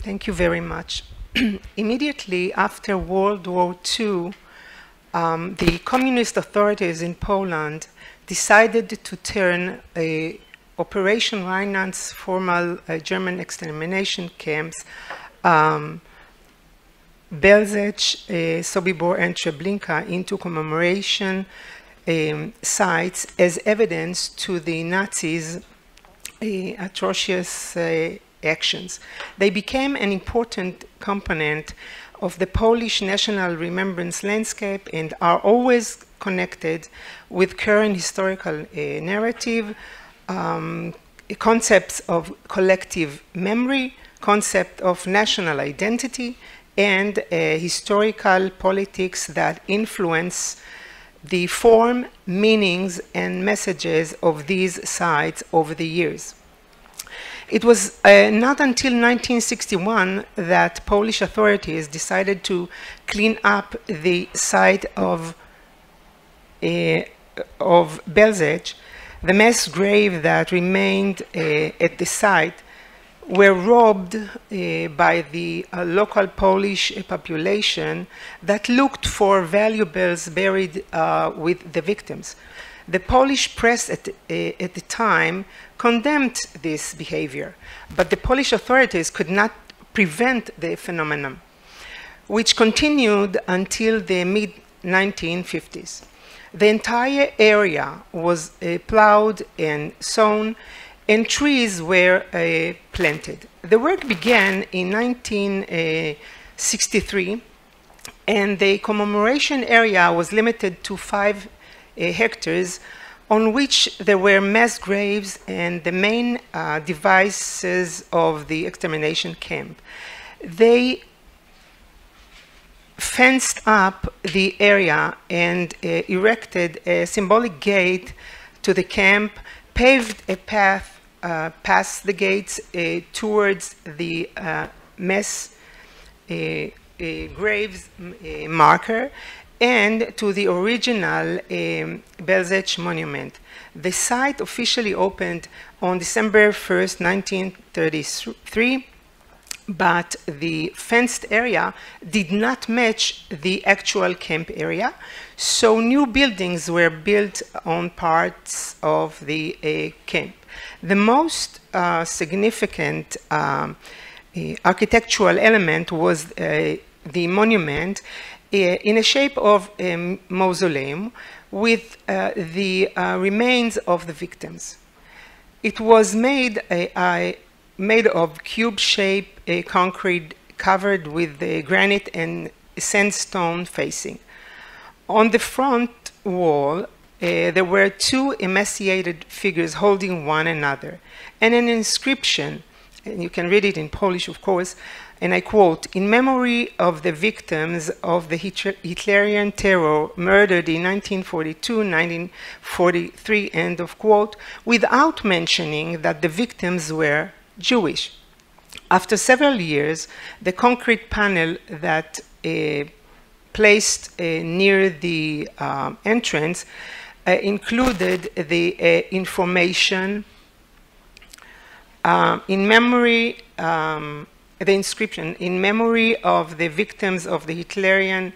Thank you very much. Immediately after World War II, the communist authorities in Poland decided to turn Operation Reinhardt's formal German extermination camps, Belzec, Sobibor, and Treblinka, into commemoration sites as evidence to the Nazis' atrocious actions. They became an important component of the Polish national remembrance landscape and are always connected with current historical narrative, concepts of collective memory, concept of national identity, and historical politics that influence the form, meanings, and messages of these sites over the years. It was not until 1961 that Polish authorities decided to clean up the site of Belzec. The mass grave that remained at the site were robbed by the local Polish population that looked for valuables buried with the victims. The Polish press at the time condemned this behavior, but the Polish authorities could not prevent the phenomenon, which continued until the mid-1950s. The entire area was plowed and sown, and trees were planted. The work began in 1963, and the commemoration area was limited to 5 hectares, on which there were mass graves and the main devices of the extermination camp. They fenced up the area and erected a symbolic gate to the camp, paved a path past the gates towards the mass graves marker, and to the original Belzec monument. The site officially opened on December 1st, 1933, but the fenced area did not match the actual camp area, so new buildings were built on parts of the camp. The most significant architectural element was the monument in a shape of a mausoleum with the remains of the victims. It was made of cube-shaped concrete covered with granite and sandstone facing. On the front wall, there were 2 emaciated figures holding one another, and an inscription, and you can read it in Polish, of course, and I quote, "In memory of the victims of the Hitlerian terror murdered in 1942, 1943, end of quote, without mentioning that the victims were Jewish." After several years, the concrete panel that placed near the entrance included the information in memory, the inscription, "In memory of the victims of the Hitlerian,"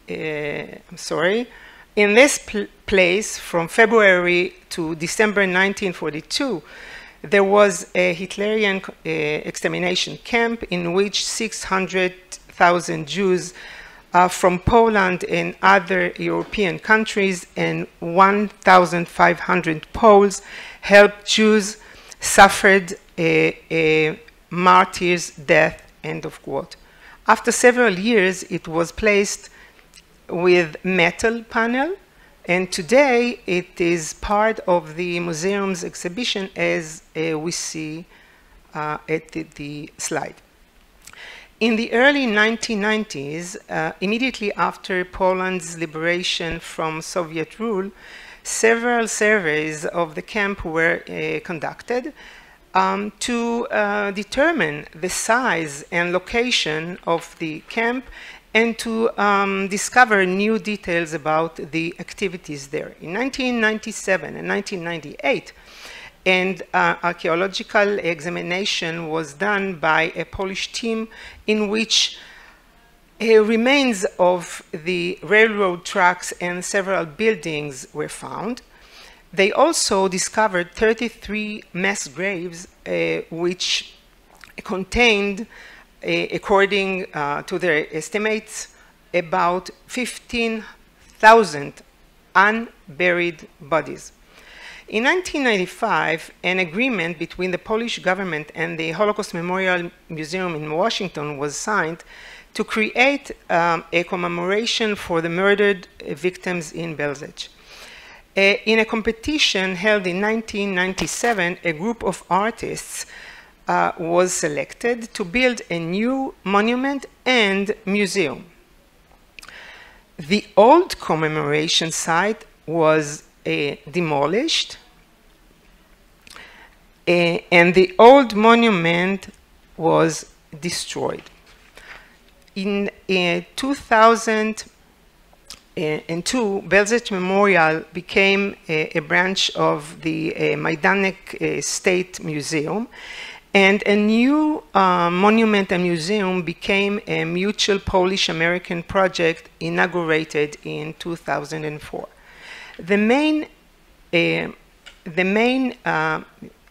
in this place from February to December 1942, there was a Hitlerian extermination camp in which 600,000 Jews from Poland and other European countries and 1,500 Poles helped Jews suffered a martyr's death, end of quote. After several years, it was placed with metal panel, and today it is part of the museum's exhibition as we see at the slide. In the early 1990s, immediately after Poland's liberation from Soviet rule, several surveys of the camp were conducted to determine the size and location of the camp and to discover new details about the activities there. In 1997 and 1998, and archaeological examination was done by a Polish team in which remains of the railroad tracks and several buildings were found. They also discovered 33 mass graves, which contained, according to their estimates, about 15,000 unburied bodies. In 1995, an agreement between the Polish government and the Holocaust Memorial Museum in Washington was signed to create a commemoration for the murdered victims in Belzec. In a competition held in 1997, a group of artists was selected to build a new monument and museum. The old commemoration site was demolished, and the old monument was destroyed. In 2002, Belzec Memorial became a branch of the Majdanek State Museum, and a new monument and museum became a mutual Polish-American project inaugurated in 2004. The main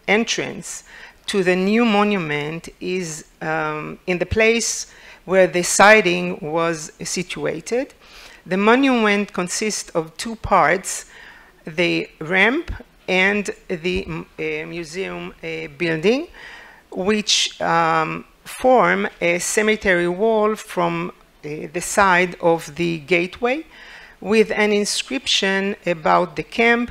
entrance to the new monument is in the place where the siding was situated. The monument consists of two parts, the ramp and the museum building, which form a cemetery wall from the side of the gateway with an inscription about the camp,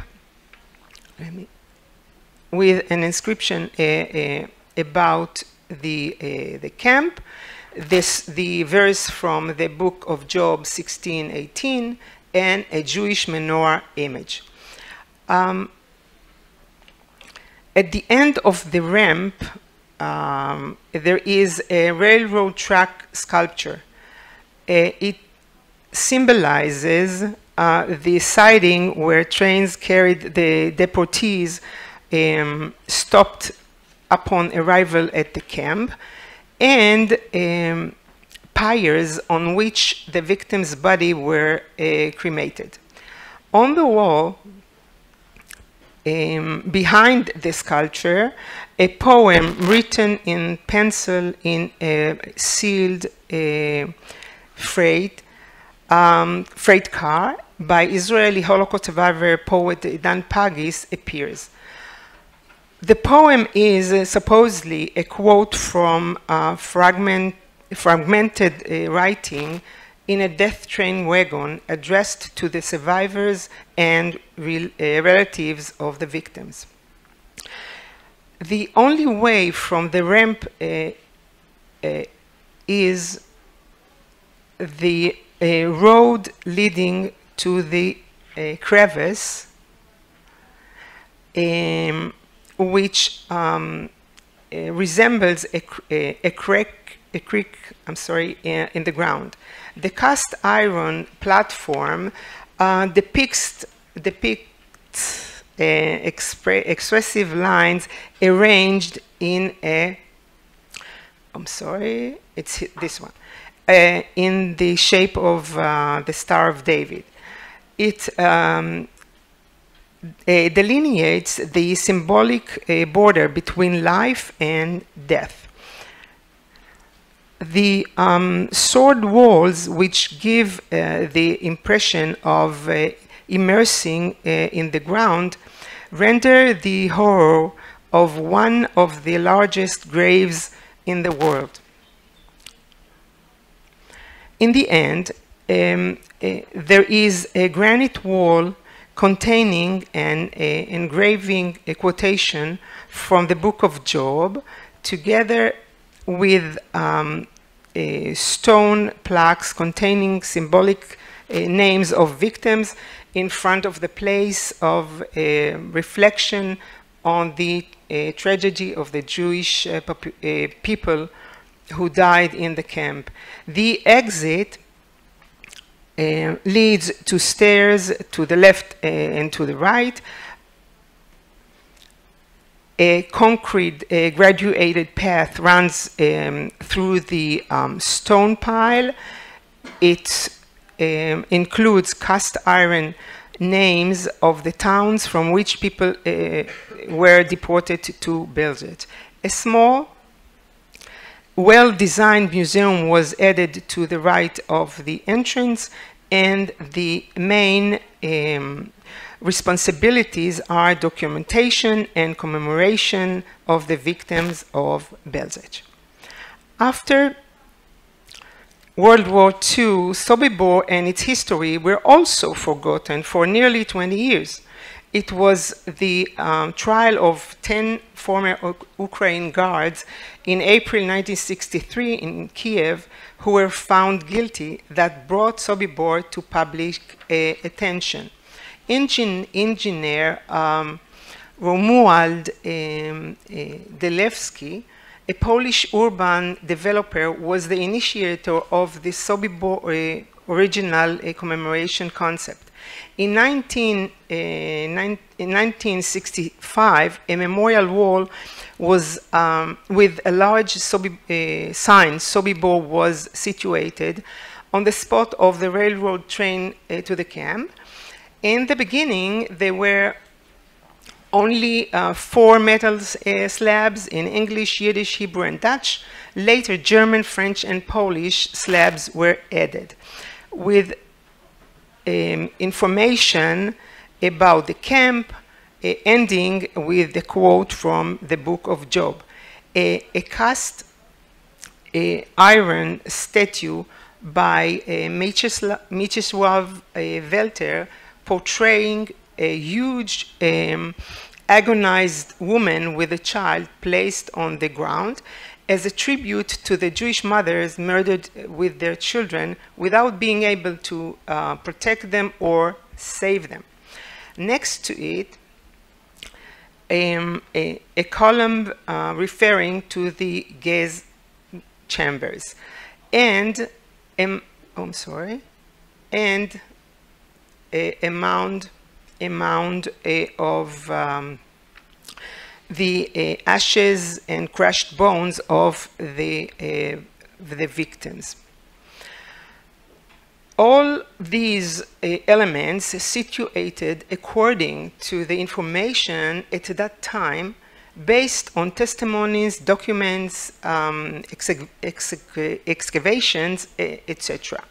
about the camp, the verse from the book of Job 16:18, and a Jewish menorah image. At the end of the ramp, there is a railroad track sculpture. It symbolizes the siding where trains carried the deportees stopped upon arrival at the camp, and pyres on which the victim's body were cremated. On the wall, behind the sculpture, a poem written in pencil in a sealed freight car by Israeli Holocaust survivor poet Dan Pagis appears. The poem is supposedly a quote from fragmented writing in a death train wagon addressed to the survivors and relatives of the victims. The only way from the ramp is the road leading to the crevice, which resembles a creek in the ground. The cast iron platform depicts expressive lines arranged in a, it's this one, in the shape of the Star of David. It delineates the symbolic border between life and death. The sword walls, which give the impression of immersing in the ground, render the horror of one of the largest graves in the world. In the end, there is a granite wall containing an engraving, a quotation from the book of Job, together with stone plaques containing symbolic names of victims in front of the place of reflection on the tragedy of the Jewish people who died in the camp. The exit leads to stairs to the left and to the right. A concrete graduated path runs through the stone pile. It includes cast iron names of the towns from which people were deported to Belzec. A small, well-designed museum was added to the right of the entrance, and the main responsibilities are documentation and commemoration of the victims of Belzec. After World War II, Sobibor and its history were also forgotten for nearly 20 years. It was the trial of 10 former Ukraine guards in April 1963 in Kiev who were found guilty that brought Sobibor to public attention. Engineer Romuald Delewski, a Polish urban developer, was the initiator of the Sobibor original commemoration concept. In 1965, a memorial wall was with a large sign, Sobibor, was situated on the spot of the railroad train to the camp. In the beginning, there were only 4 metal slabs in English, Yiddish, Hebrew, and Dutch. Later, German, French, and Polish slabs were added, with information about the camp, ending with the quote from the book of Job. A cast iron statue by Mieczysław Welter portraying a huge agonized woman with a child placed on the ground as a tribute to the Jewish mothers murdered with their children without being able to protect them or save them. Next to it, a column referring to the gas chambers, and a mound of the ashes and crushed bones of the victims. All these elements situated according to the information at that time, based on testimonies, documents, excavations, etc.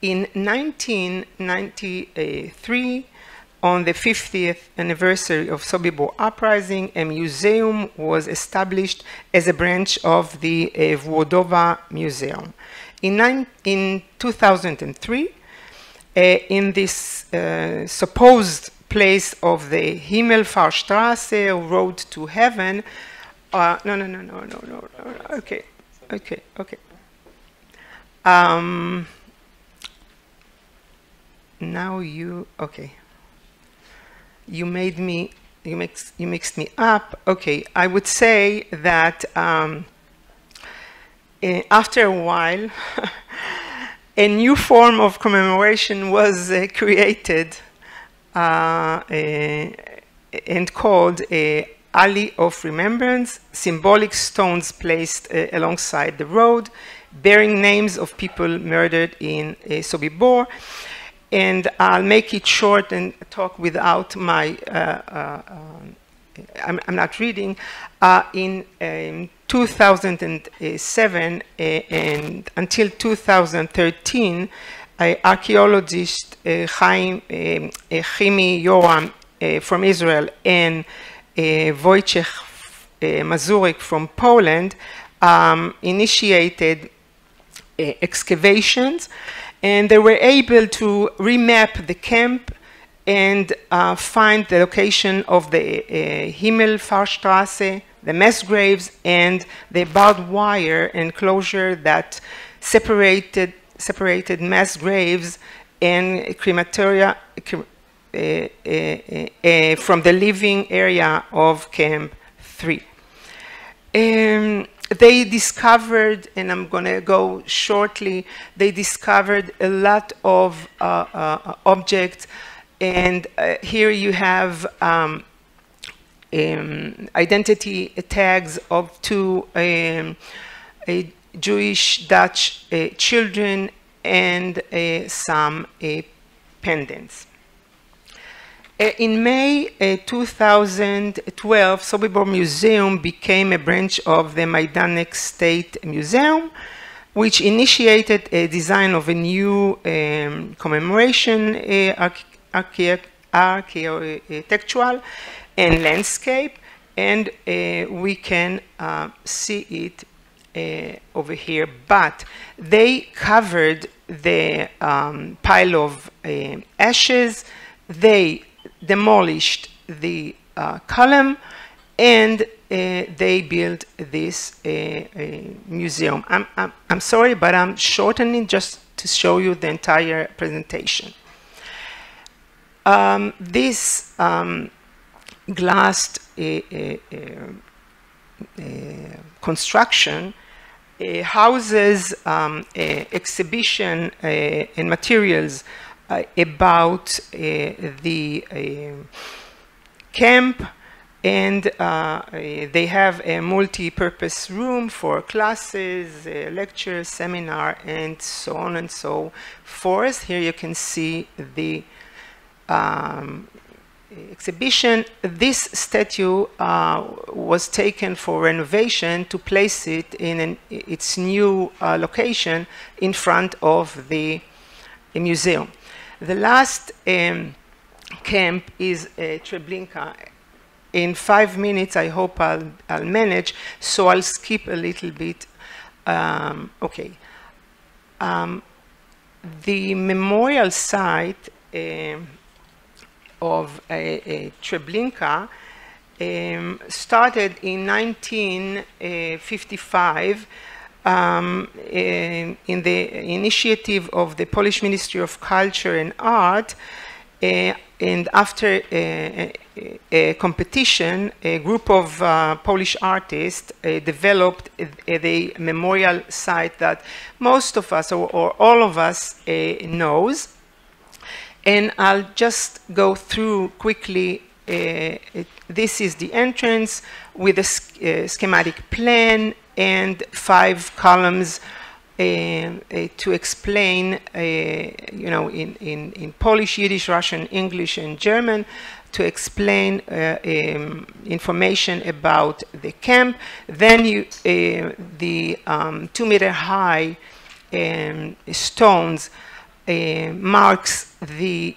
In 1993, on the 50th anniversary of Sobibor uprising, a museum was established as a branch of the Włodowa Museum. In 2003, in this supposed place of the Himmelfahrstraße, road to heaven, okay. Now you made me, you mixed me up. Okay, I would say that after a while, a new form of commemoration was created and called Alley of Remembrance, symbolic stones placed alongside the road, bearing names of people murdered in Sobibor. And I'll make it short and talk without my, I'm not reading. In 2007 and until 2013, archaeologist Chimi Yoram from Israel and Wojciech Mazurek from Poland initiated excavations, and they were able to remap the camp and find the location of the Himmelfahrstraße, the mass graves, and the barbed wire enclosure that separated mass graves and crematoria from the living area of Camp 3. They discovered, and I'm going to go shortly, they discovered a lot of objects, and here you have identity tags of two Jewish Dutch children and some pendants. In May 2012, Sobibor Museum became a branch of the Majdanek State Museum, which initiated a design of a new commemoration architectural and landscape, and we can see it over here. But they covered the pile of ashes, they demolished the column, and they built this museum. I'm sorry, but I'm shortening just to show you the entire presentation. This glass construction houses exhibition and materials about the camp, and they have a multi-purpose room for classes, lectures, seminar, and so on and so forth. Here you can see the exhibition. This statue was taken for renovation to place it in its new location in front of the museum. The last camp is Treblinka. In 5 minutes, I hope I'll manage, so I'll skip a little bit. Okay. The memorial site of Treblinka started in 1955 in the initiative of the Polish Ministry of Culture and Art, and after a competition, a group of Polish artists developed the memorial site that most of us, or all of us, knows. And I'll just go through quickly. This is the entrance with a schematic plan and 5 columns to explain, you know, in Polish, Yiddish, Russian, English, and German, to explain information about the camp. Then the 2-meter high stones marks the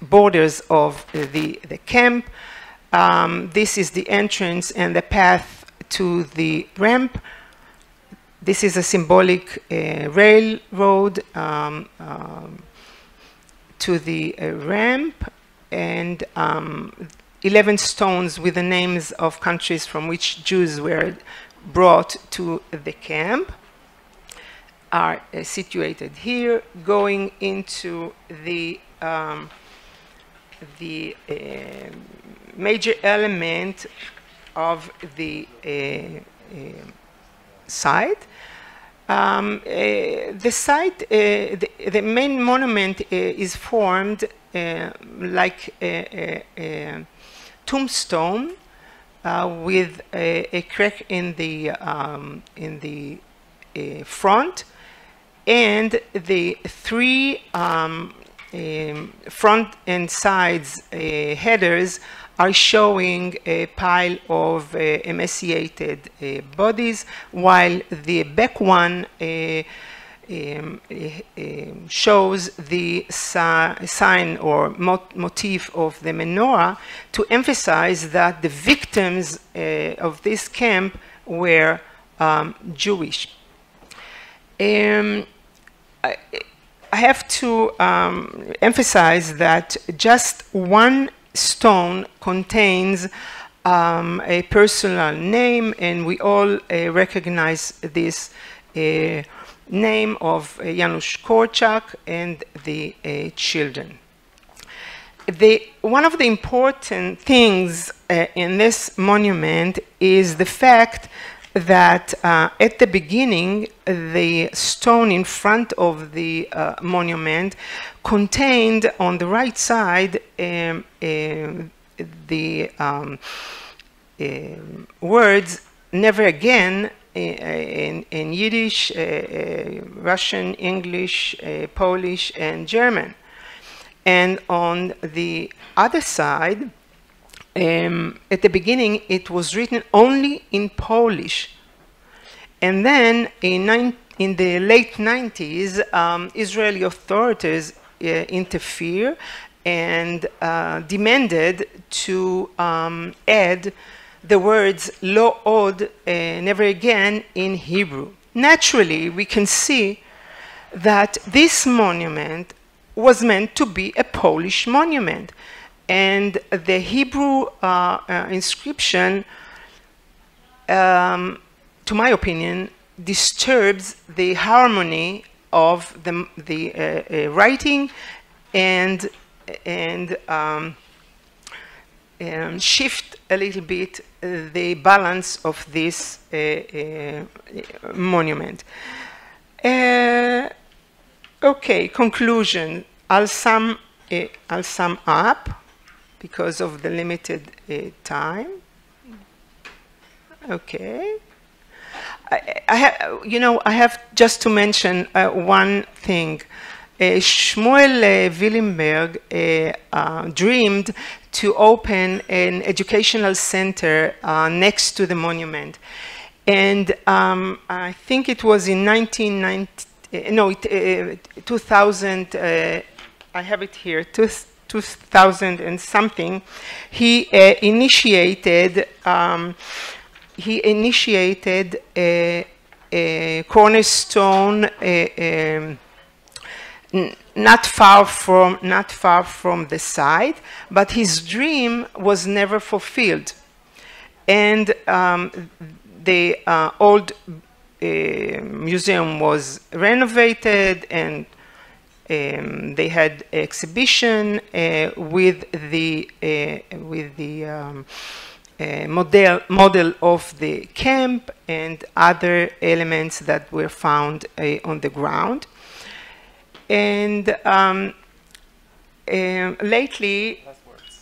borders of the camp. This is the entrance and the path to the ramp. This is a symbolic railroad to the ramp, and 11 stones with the names of countries from which Jews were brought to the camp are situated here. Going into the major element of the site. The site, the main monument is formed like a tombstone with a crack in the front, and the 3 front and sides headers are showing a pile of emaciated bodies, while the back one shows the sign or motif of the menorah, to emphasize that the victims of this camp were Jewish. I have to emphasize that just one stone contains a personal name, and we all recognize this name of Janusz Korczak and the children. One of the important things in this monument is the fact that at the beginning, the stone in front of the monument contained on the right side the words "never again" in Yiddish, Russian, English, Polish, and German. And on the other side, at the beginning, it was written only in Polish. And then in the late 90s, Israeli authorities interfered and demanded to add the words "lo od," never again, in Hebrew. Naturally, we can see that this monument was meant to be a Polish monument. And the Hebrew inscription, to my opinion, disturbs the harmony of the writing and shift a little bit the balance of this monument. Okay, conclusion. I'll sum up because of the limited time. Okay. I have just to mention one thing. Shmuel Willenberg dreamed to open an educational center next to the monument. And I think it was in 2000, I have it here, 2000 and something, he initiated a cornerstone not far from the site, but his dream was never fulfilled. And the old museum was renovated, and they had exhibition with the model of the camp and other elements that were found on the ground. And lately,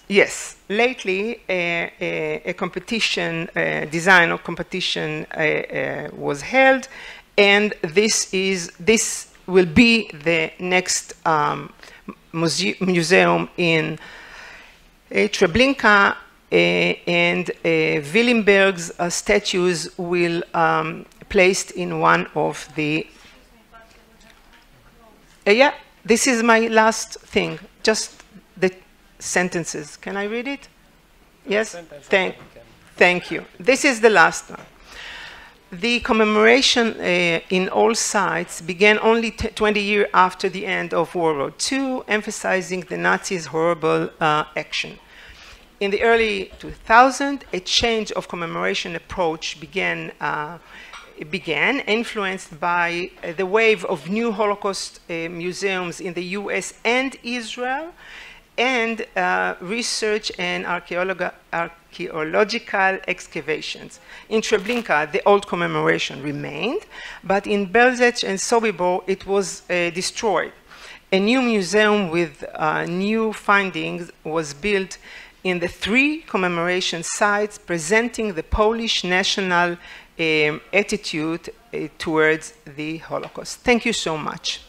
yes, lately a competition, design of competition was held, and this will be the next museum in Treblinka, and Willenberg's statues will placed in one of the. Yeah, this is my last thing. Just the sentences. Can I read it? Yes. Thank you. This is the last one. The commemoration in all sites began only 20 years after the end of World War II, emphasizing the Nazis' horrible action. In the early 2000s, a change of commemoration approach began, influenced by the wave of new Holocaust museums in the US and Israel, and research and archaeological excavations. In Treblinka, the old commemoration remained, but in Belzec and Sobibor, it was destroyed. A new museum with new findings was built in the 3 commemoration sites, presenting the Polish national attitude towards the Holocaust. Thank you so much.